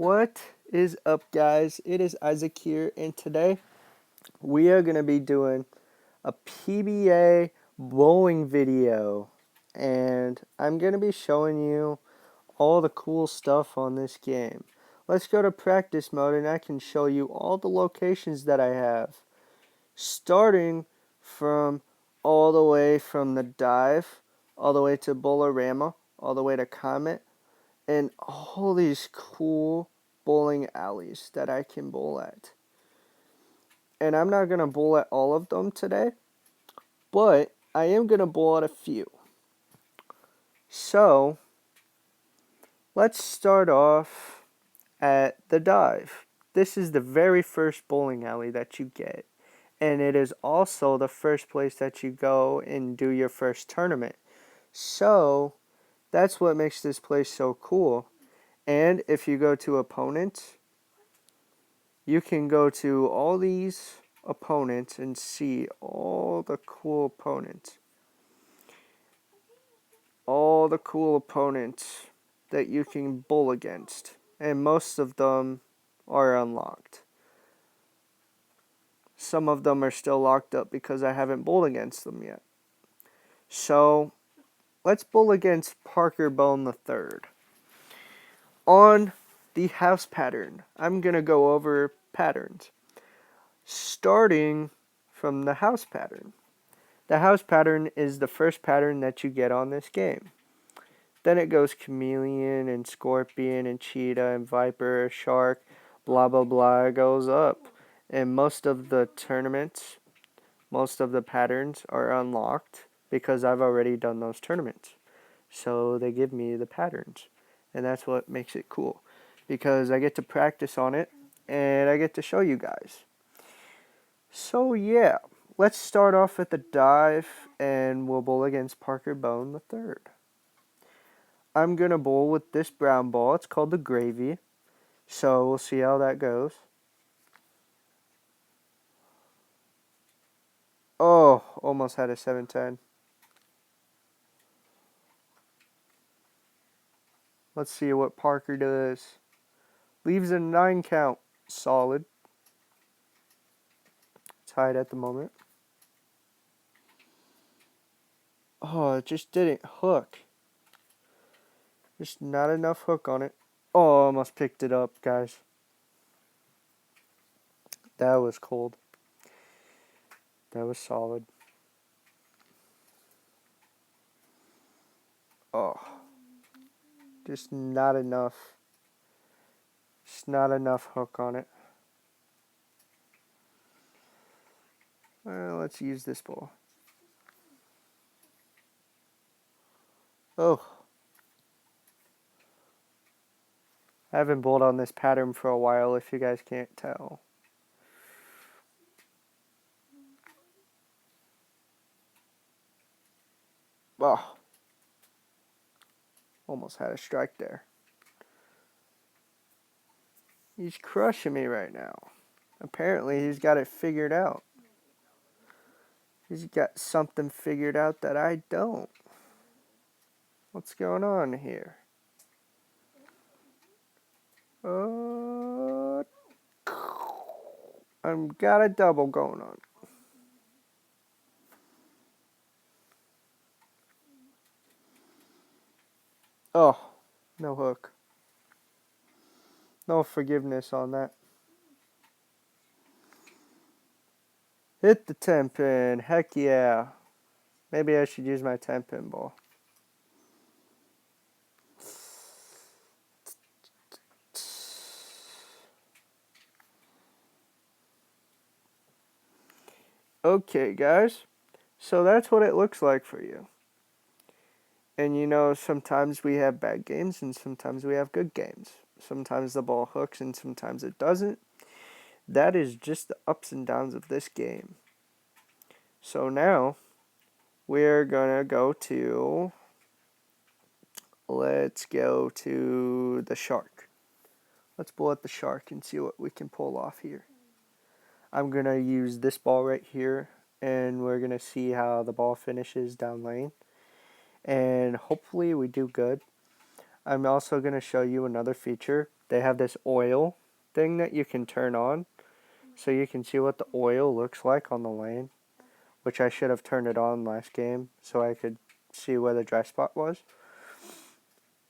What is up, guys? It is Isaac here, and today we are going to be doing a PBA bowling video, and I'm going to be showing you all the cool stuff on this game. Let's go to practice mode, and I can show you all the locations that I have, starting from all the way from the dive, all the way to Bolorama, all the way to Comet, and all these cool bowling alleys that I can bowl at. And I'm not going to bowl at all of them today, but I am going to bowl at a few. So, let's start off at the dive. This is the very first bowling alley that you get, and it is also the first place that you go and do your first tournament. So, that's what makes this place so cool. And if you go to opponents, you can go to all these opponents and see all the cool opponents. All the cool opponents that you can bowl against. And most of them are unlocked. Some of them are still locked up because I haven't bowled against them yet. So, let's bowl against Parker Bone III. On the house pattern, I'm going to go over patterns, starting from the house pattern. The house pattern is the first pattern that you get on this game. Then it goes chameleon and scorpion and cheetah and viper, shark, blah blah blah. It goes up. And most of the tournaments, most of the patterns are unlocked because I've already done those tournaments. So they give me the patterns. And that's what makes it cool, because I get to practice on it and I get to show you guys. So yeah, let's start off at the dive, and we'll bowl against Parker Bone III. I'm going to bowl with this brown ball. It's called the Gravy. So we'll see how that goes. Oh, almost had a 7-10. Let's see what Parker does. Leaves a 9 count. Solid. Tied at the moment. Oh, it just didn't hook. Just not enough hook on it. Oh, almost picked it up, guys. That was cold. That was solid. Oh. Just not enough. Just not enough hook on it. Let's use this ball. Oh. I haven't bowled on this pattern for a while, if you guys can't tell. Oh. Almost had a strike there. He's crushing me right now. Apparently, he's got it figured out. He's got something figured out that I don't. What's going on here? I've got a double going on. Oh, no hook. No forgiveness on that. Hit the 10-pin. Heck yeah. Maybe I should use my 10-pin ball. Okay, guys. So that's what it looks like for you. And you know, sometimes we have bad games and sometimes we have good games. Sometimes the ball hooks and sometimes it doesn't. That is just the ups and downs of this game. So now, we're gonna go to, let's go to the shark. Let's pull at the shark and see what we can pull off here. I'm gonna use this ball right here, and we're gonna see how the ball finishes down lane. And hopefully we do good. I'm also gonna show you another feature they have this oil thing that you can turn on, so you can see what the oil looks like on the lane, which I should have turned it on last game so I could see where the dry spot was.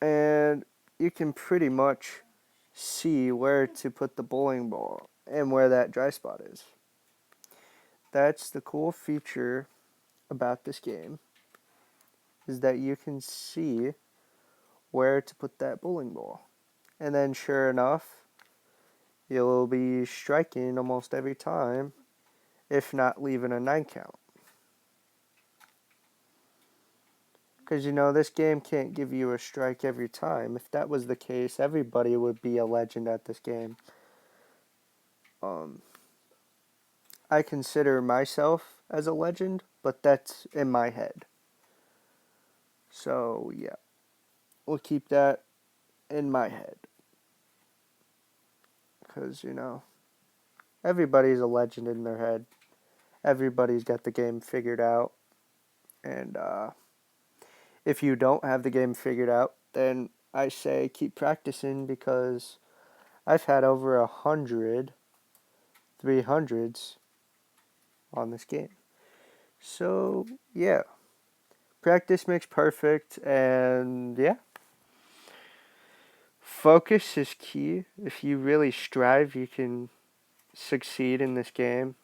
And you can pretty much see where to put the bowling ball and where that dry spot is. That's the cool feature about this game, is that you can see where to put that bowling ball. And then sure enough, you'll be striking almost every time, if not leaving a 9 count. Because, this game can't give you a strike every time. If that was the case, everybody would be a legend at this game. I consider myself as a legend, but that's in my head. So, yeah. We'll keep that in my head. Because, everybody's a legend in their head. Everybody's got the game figured out. And, if you don't have the game figured out, then I say keep practicing, because I've had over 100 300s on this game. So, yeah. Practice makes perfect, and yeah. Focus is key. If you really strive, you can succeed in this game.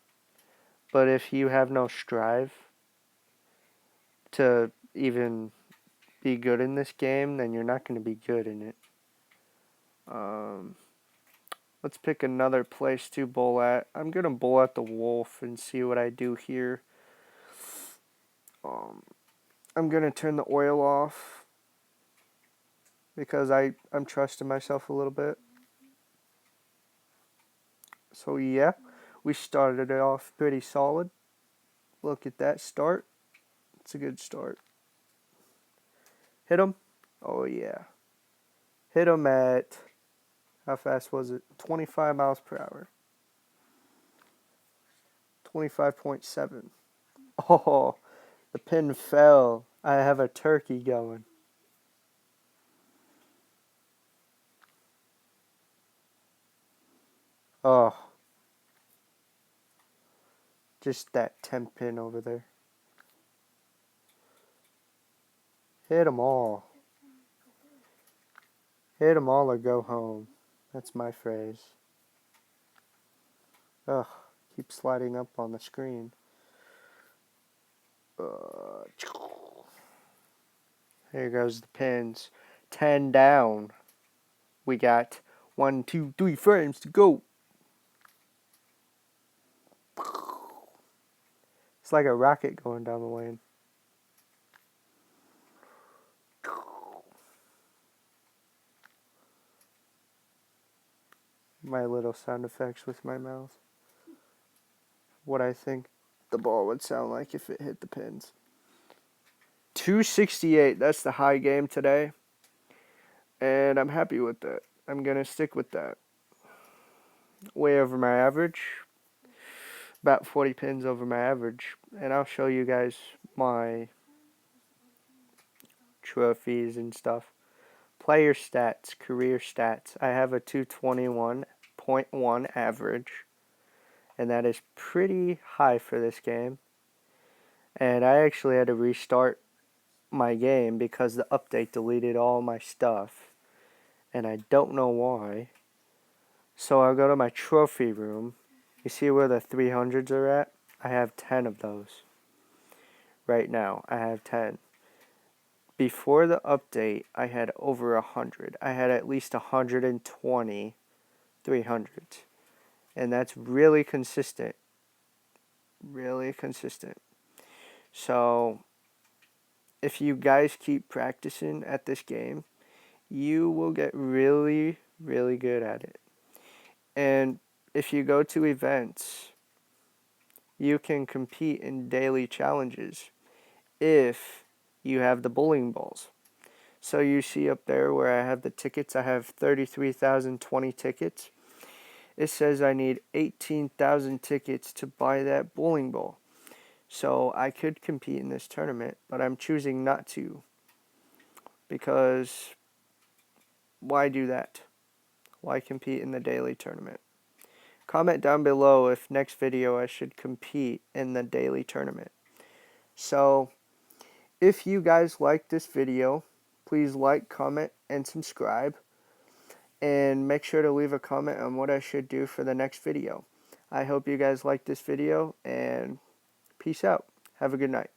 But if you have no strive to even be good in this game, then you're not going to be good in it. Let's pick another place to bowl at. I'm going to bowl at the Wolf and see what I do here. I'm going to turn the oil off because I'm trusting myself a little bit. So yeah, we started it off pretty solid. Look at that start. It's a good start. Hit him. Oh yeah. Hit him at, how fast was it? 25 miles per hour. 25.7. Oh, the pin fell. I have a turkey going. Oh. Just that 10 pin over there. Hit them all. Hit them all or go home. That's my phrase. Ugh, keep sliding up on the screen. Here goes the pins. 10 down. We got 1, 2, 3 frames to go. It's like a rocket going down the lane. My little sound effects with my mouth. What I think the ball would sound like if it hit the pins. 268, that's the high game today. And I'm happy with that. I'm going to stick with that. Way over my average. About 40 pins over my average. And I'll show you guys my trophies and stuff. Player stats, career stats. I have a 221.1 average. And that is pretty high for this game. And I actually had to restart my game because the update deleted all my stuff. And I don't know why. So I'll go to my trophy room. You see where the 300s are at? I have 10 of those. Right now, I have 10. Before the update, I had over 100. I had at least 120 300s. And that's really consistent. Really consistent. So, if you guys keep practicing at this game, you will get really, really good at it. And if you go to events, you can compete in daily challenges if you have the bowling balls. So you see up there where I have the tickets, I have 33,020 tickets. It says I need 18,000 tickets to buy that bowling ball. So I could compete in this tournament, but I'm choosing not to. Because why do that? why compete in the daily tournament? Comment down below if next video I should compete in the daily tournament. So, if you guys like this video, please like, comment, and subscribe. And make sure to leave a comment on what I should do for the next video. I hope you guys like this video, and peace out. Have a good night.